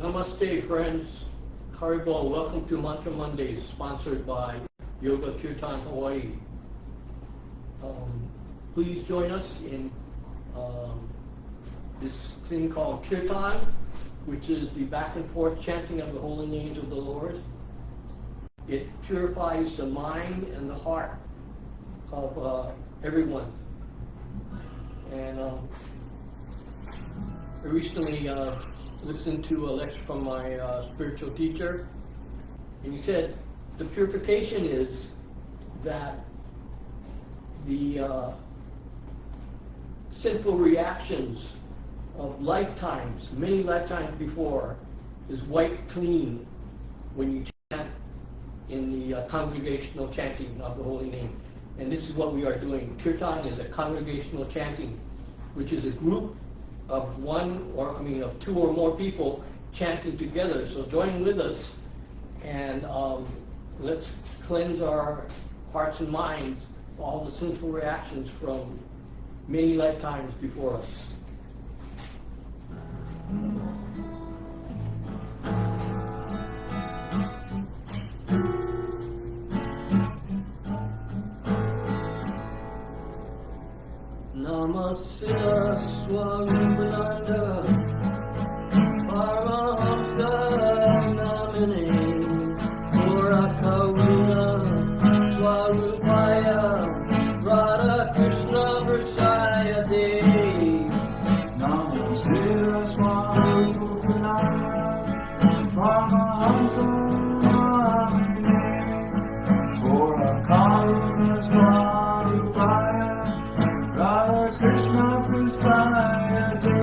Namaste, friends. Haribo, welcome to Mantra Mondays, sponsored by Yoga Kirtan Hawaii. Please join us in this thing called Kirtan, which is the back and forth chanting of the holy names of the Lord. It purifies the mind and the heart of everyone. And I recently listened to a lecture from my spiritual teacher, and he said the purification is that the sinful reactions of lifetimes, many lifetimes before, is wiped clean when you chant in the congregational chanting of the holy name. And this is what we are doing. Kirtan is a congregational chanting, which is a group of of two or more people chanting together. So join with us, and let's cleanse our hearts and minds of all the sinful reactions from many lifetimes before us. Namaste Swarupananda Paramahamsa Namine Murakaruna Swarupaya Radha Krishna Prasayate. Namaste Swarupananda Paramahamsa Namine Murakaruna Swarupaya Radha Krishna Prasayate.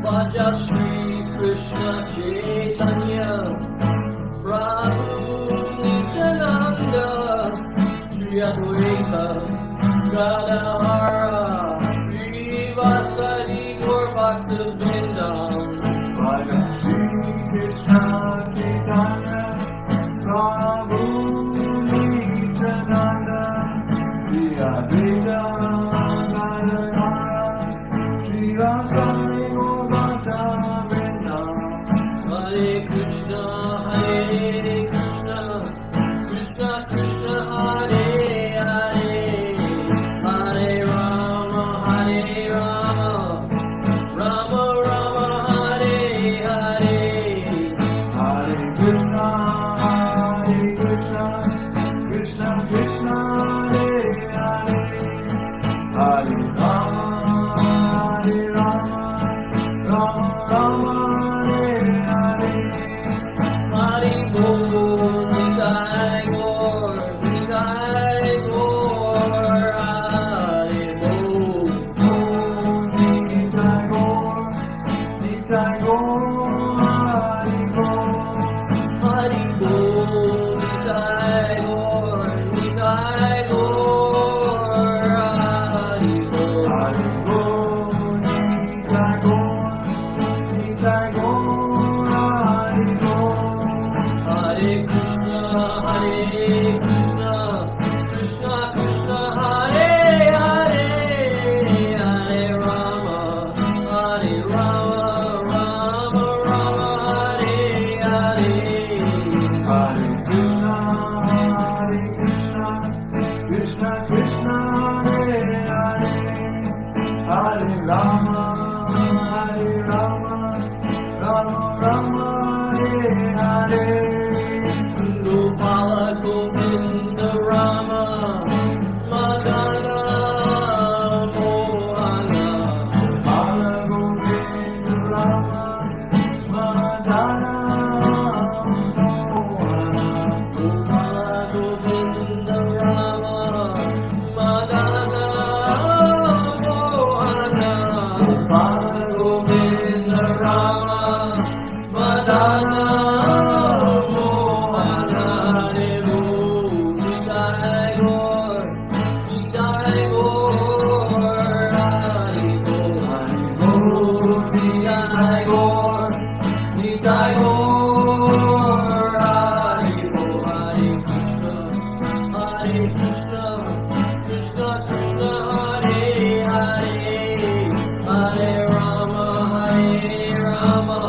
Bhaja Shri Krishna Chaitanya Prabhu Nityananda Shri Advaita Gadadhara Srivasadi Gaur Bhaktivinoda. Bhaja Shri Krishna Chaitanya Prabhu Nityananda Shri Advaita Gadadhara Srivasadi Gaur Bhaktivinoda. Hare Krishna, Krishna Krishna, Hare Hare, Hare Rama, Rama Rama, Hare Hare. Hare Krishna, Krishna Krishna, Hare Hare, Hare Rama, Rama Rama, Hare Hare. Hare Bol, Nitai Gaur, Hare Bol. Nitai Gaur, Nitai Gaur, Hare Gaur. Hare Bol, Nitai Gaur, Hare Bol. Hare Gaur, Nitai Gaur, Nitai Gaur, Hare Gaur. Hare Krishna, Krishna Krishna, Hare Hare, Hare Rama, Rama Rama, Hare Hare. Hare Krishna, Krishna Krishna, Hare Hare, Hare Rama, Rama Rama, Hare Hare. Gopala Govinda Rama, Madana Mohana. Gopala Govinda Rama, Madana Mohana. Gopala Govinda Rama, Madana Mohana. Gopala Govinda Rama, Madana Hare Rama,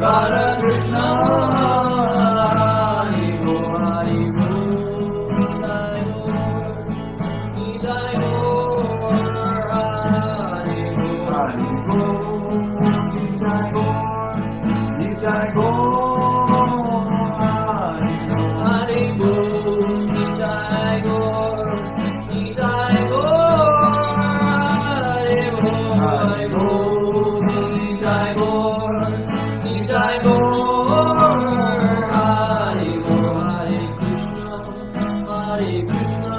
Radha Krishna, Hari Bol, Hari Bol, Nitai Gaur, Hari Bol, Hari Bol, Nitai Gaur, Nitai Gaur, Hari Bol, Nitai Gaur, Nitai Gaur, Hari Bol, Hari Bol, Nitai Gaur, Nitai Gaur, Hari Bol, Hare Krishna,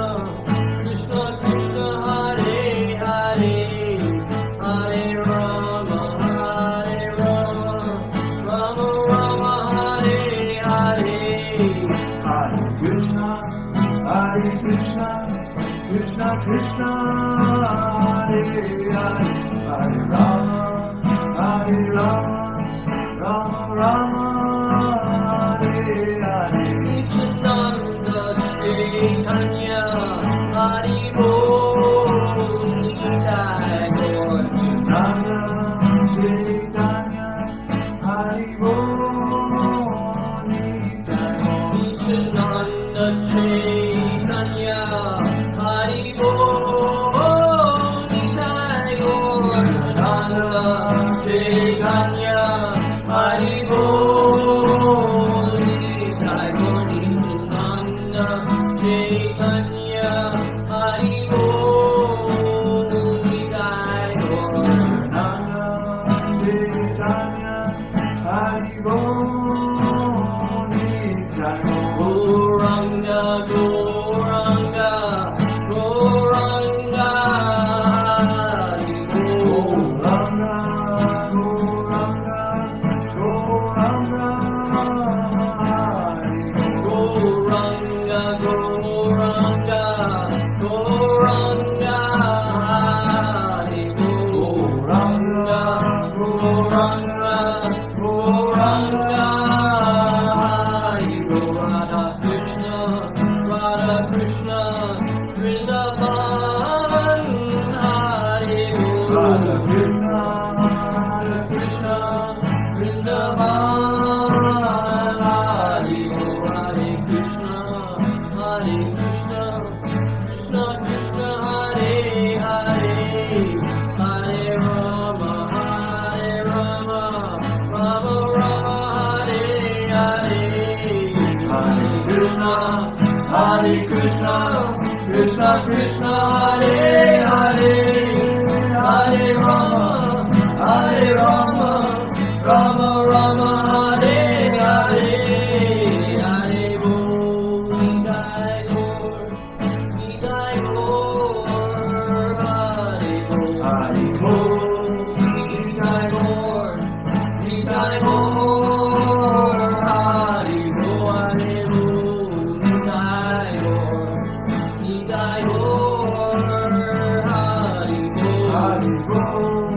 Krishna Krishna, Hare Hare, Hare Rama, Rama Rama, Hare Hare, Hare Krishna, Krishna Krishna, Hare Hare, Hare Rama, Rama Rama, Hare Hare. Nityananda Chaitanya, Hari Bol, Nitai Gaur. Nityananda Chaitanya, Hari Bol, Nitai Gaur. Nityananda Chaitanya, Hari Bol, Nitai Gaur. Nityananda Chaitanya, Hari Bol, Nitai Gaur. Nityananda Chaitanya, Hari Bol, Nitai Gaur. Chaitanya, Hari Bol, Nitai Gaur. Gauranga, Gauranga, Gauranga, Hari Bol. Gauranga, Gauranga, Hari Bol. Gauranga, Gauranga, Gauranga, Hari Bol. Gauranga, Gauranga, Gauranga, Hari Bol. Radha Krishna, Radha Krishna, Vrindavan, Hari Bol. Radha Krishna, Vrindavan, Hari Bol. Hare Krishna, Krishna Krishna, Hare Hare, Hare Rama, Rama Rama, Hare Hare, Hare Krishna, Krishna Krishna, Hare Hare, Hare Rama, Rama Rama, Hare Hare, Hare Bol, Nitai Gaur, Nitai Gaur, Hare Bol, Hare Bol, Nitai Gaur, Nitai Gaur, Hare Bol, Hare Bol, Nitai Gaur, Nitai Gaur, Hare Bol, Hare Bol,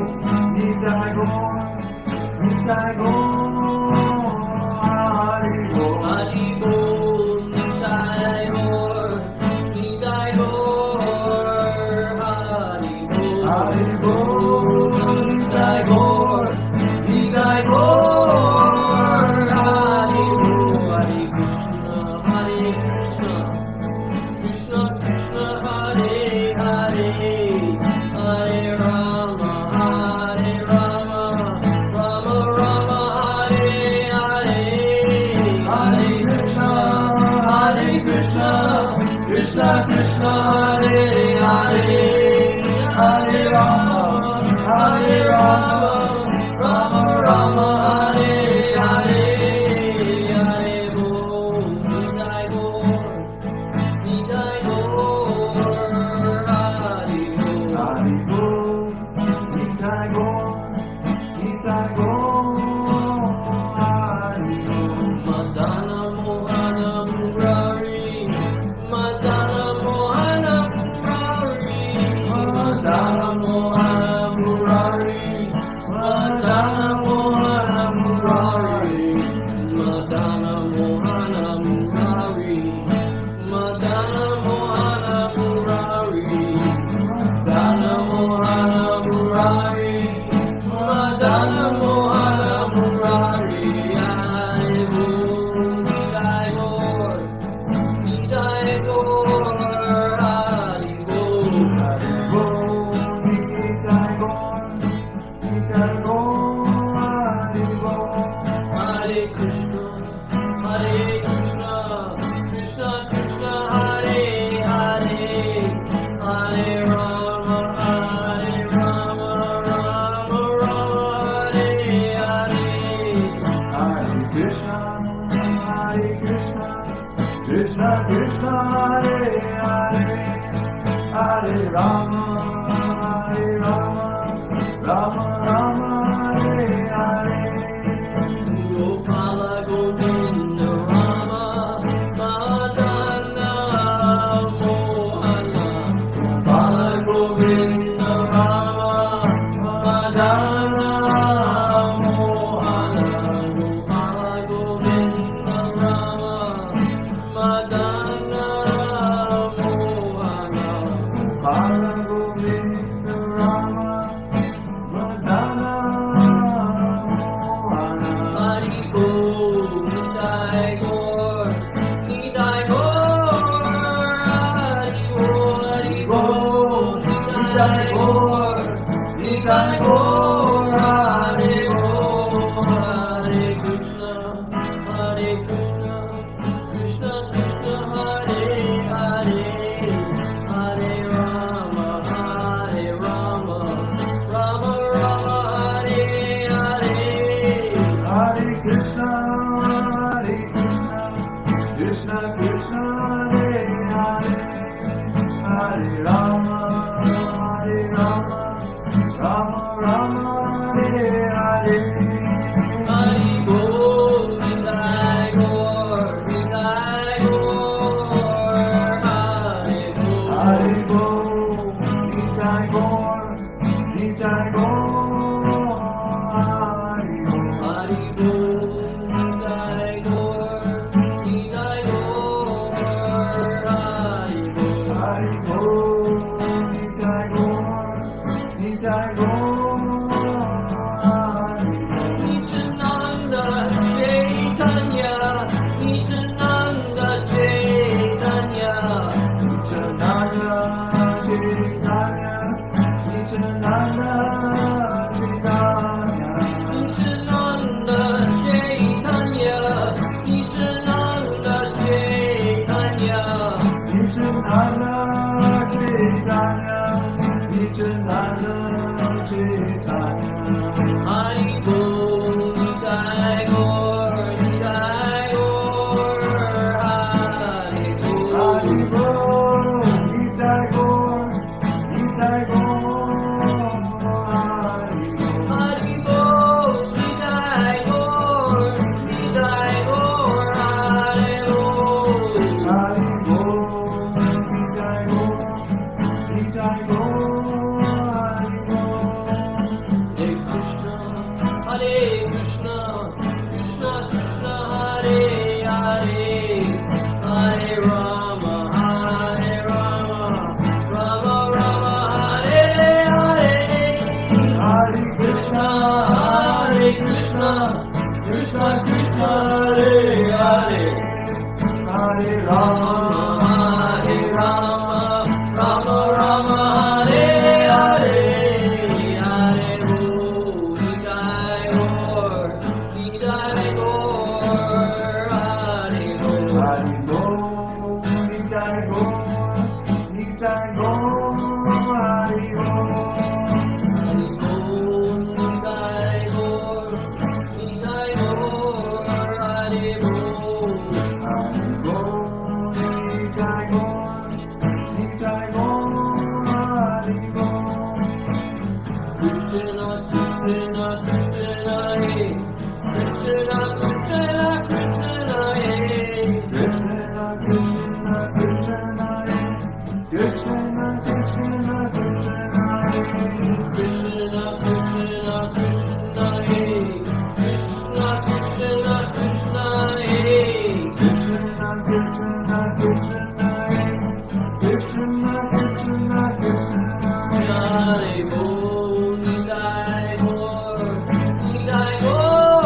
Nitai Gaur, Nitai Gaur, Hari Bol, Hari Bol, Nitai Gaur, Nitai Gaur, Hari Bol, Hari Bol, Nitai Gaur, Nitai Gaur, Hari Bol. Hare Krishna, Krishna Krishna, Hare Hare, Hare Rama, Rama Rama, Hare Hare, Hare Krishna, Krishna Krishna, Hare Hare, Hare Rama, Rama Rama, Hare Hare, Hare Bol, Nitai Gaur, Nitai Gaur, Hare Bol, Hare Bol, Nitai Gaur, Nitai Gaur, Hare Bol. Madana Mohanam Murari, Madana Mohanam Krishna, Hare Hare, Hare Rama, Hare Rama, Rama Rama, Hare Hare. Gopala Govinda Rama Madana Mohana. Gopala Govinda Rama Madana Mohana. Gopala Govinda Rama Madana Mohana. Bala Govinda Rama, Madana Mohana. Hari Bol, Nitai Gaur, Nitai Gaur. Hari Bol, Hari Bol, Nitai Gaur, Nitai Gaur. Hare Bol, Hare Krishna, Hare Krishna, Krishna Krishna, Hare Hare, Hare Rama, Hare Rama, Rama Rama, Hare Hare. Hare Krishna, Hare Krishna, Krishna Krishna, Hare Hare, Hare Rama, Hare Rama, Rama Rama, Hare Hare. Hari Bol, Nitai Gaur, Nitai Gaur. Hari Bol, Hare Bol, Nitai Gaur, Nitai Gaur, Hare Bol. Hari Bol, Nitai Gaur, Nitai Gaur. Hari Bol. Hare Bol, Nitai Gaur, Nitai Gaur, Hare Bol. Nityananda Chaitanya, Nityananda Chaitanya. Nityananda Chaitanya, Nityananda Chaitanya. Nityananda Chaitanya, Nityananda Chaitanya. Nityananda Chaitanya, Nityananda Chaitanya. Hari Bol, Nitai Gaur, Nitai Gaur. Hari Bol. Hare Bol, Nitai Gaur, Nitai Gaur, Hare Bol. Hari Bol, Nitai Gaur, Nitai Gaur. Hari Bol. Hare Bol, Nitai Gaur, Nitai Gaur, Hare Bol. Hare Krishna, Krishna Krishna, Hare Hare, Hare Rama, Hare Rama, Rama Rama, Hare Hare. Hare Krishna, Hare Krishna, Krishna Krishna, Hare Hare, Hare Rama, Hare Rama, Rama Rama, Hare Hare. Hare Bol, Nitai Gaur, Nitai Gaur. Hare Bol. Hare Bol, Nitai Gaur, Nitai Gaur, Hare Bol. Hari Bol, Nitai Gaur, Nitai Gaur. Hare Bol. Hare Bol, Nitai Gaur, Nitai Gaur, Hare Bol. Krishna, Krishna, Krishna, Hare. Krishna, Krishna, Krishna, Hare. Krishna, Krishna, Krishna, Hare. Krishna, Krishna, Krishna, Hare. Krishna, Krishna, Krishna, Hare. Krishna, Krishna, Krishna, Hare. Krishna, Krishna, Krishna, Hare. Krishna, Krishna, Krishna, Hare. Hare Bol, Nitai Gaur, Nitai Gaur.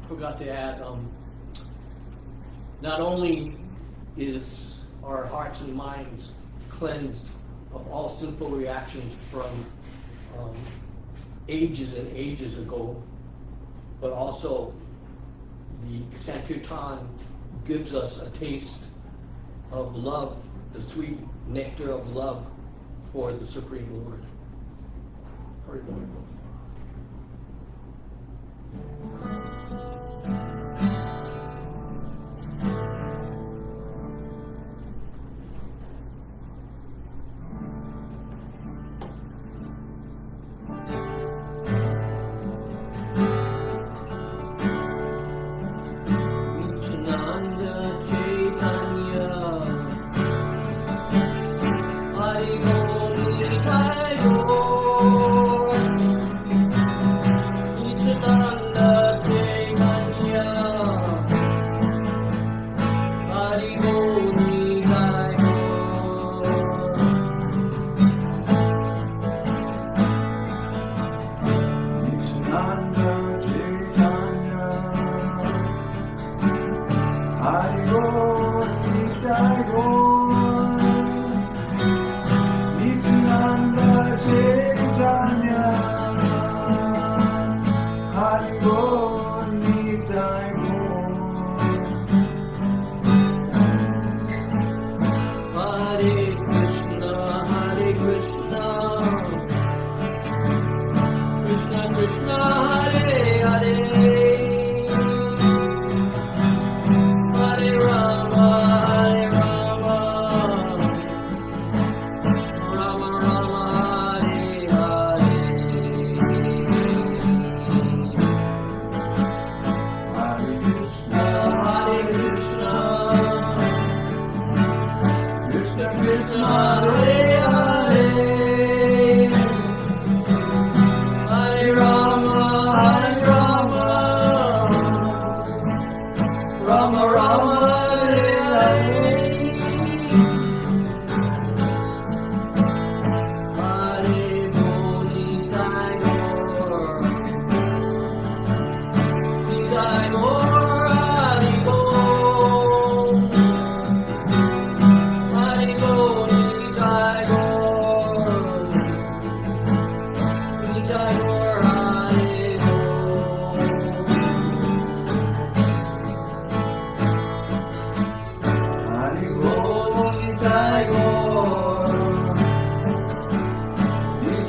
Forgot to add, not only is our hearts and minds cleansed of all sinful reactions from ages and ages ago, but also the Sankirtan gives us a taste of love, the sweet nectar of love for the Supreme Lord. Hari Bol. Nityananda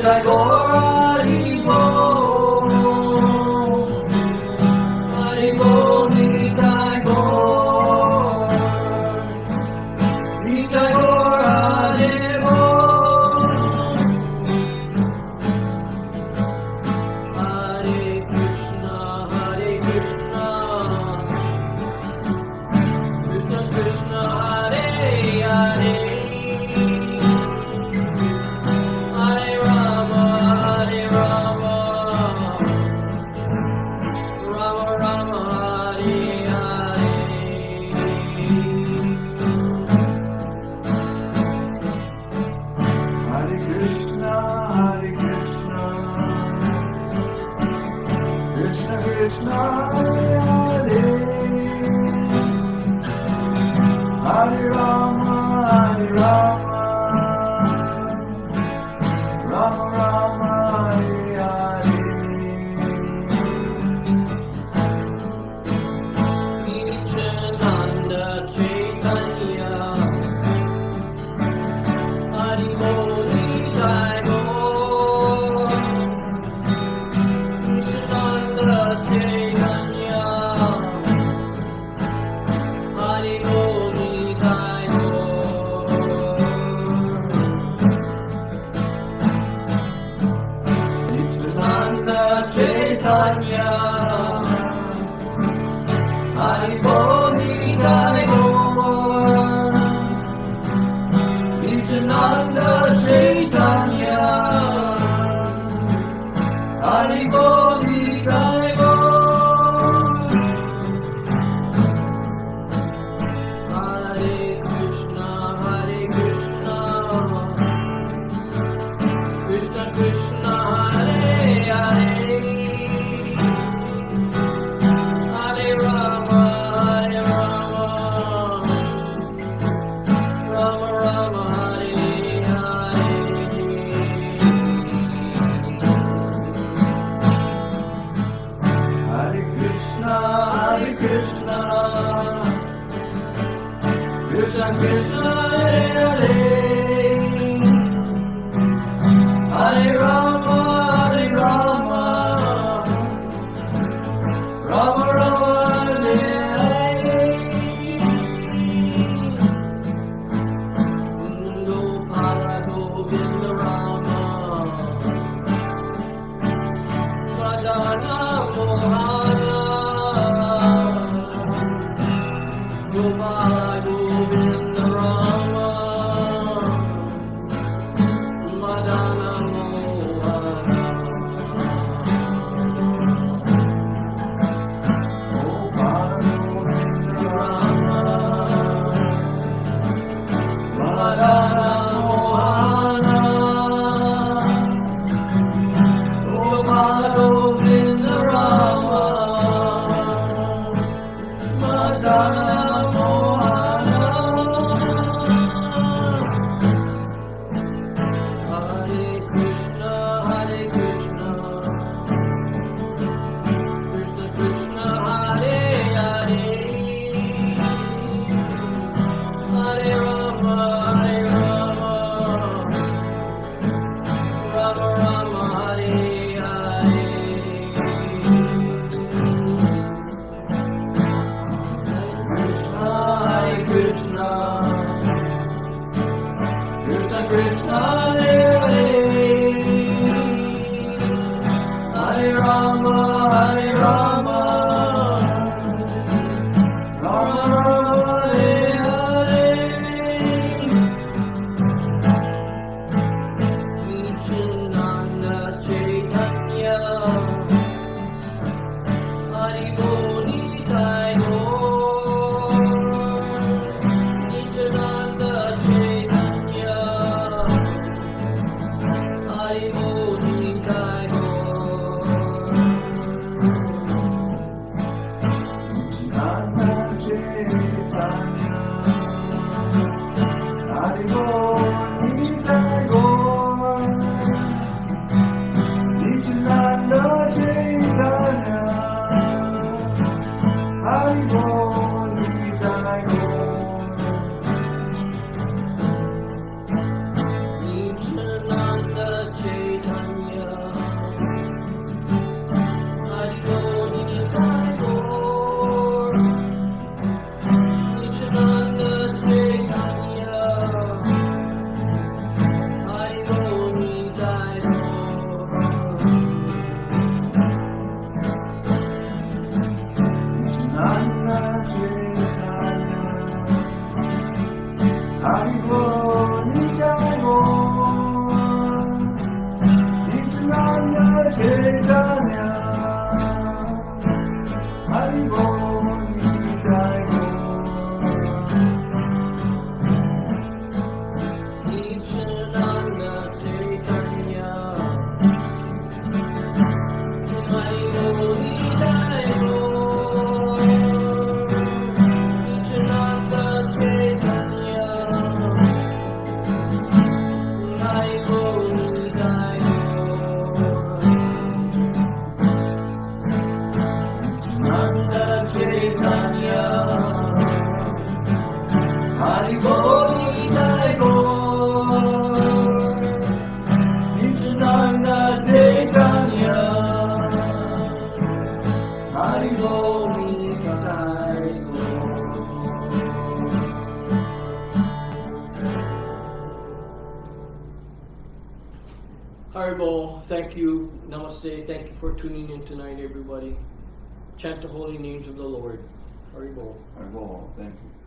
Nitai Gaur Hari Bol, Hari Bol, Nitai Gaur, Nitai Gaur Hari Bol. Hare Krishna, Krishna Krishna, Hare Hare, Hare Rama, Rama Rama, Hare Hare. Hare Krishna, Krishna Krishna, Hare Hare, Hare Rama, Rama Rama, Hare Hare. Nityananda Chaitanya, Hari Bol, Nitai Gaur. Nityananda Chaitanya, Hari Bol, Nitai Gaur. Nityananda Chaitanya, Hari Bol, Nitai Gaur. Nityananda Chaitanya, Hari Bol, Nitai Gaur. Hare Krishna, Krishna Krishna, Hare Hare, Hare Rama, Rama Rama, Hare Hare. Hare Krishna, Krishna Krishna, Hare Hare, Hare Rama. Haribo, thank you. Namaste. Thank you for tuning in tonight, everybody. Chant the holy names of the Lord. Haribo. I go. Thank you.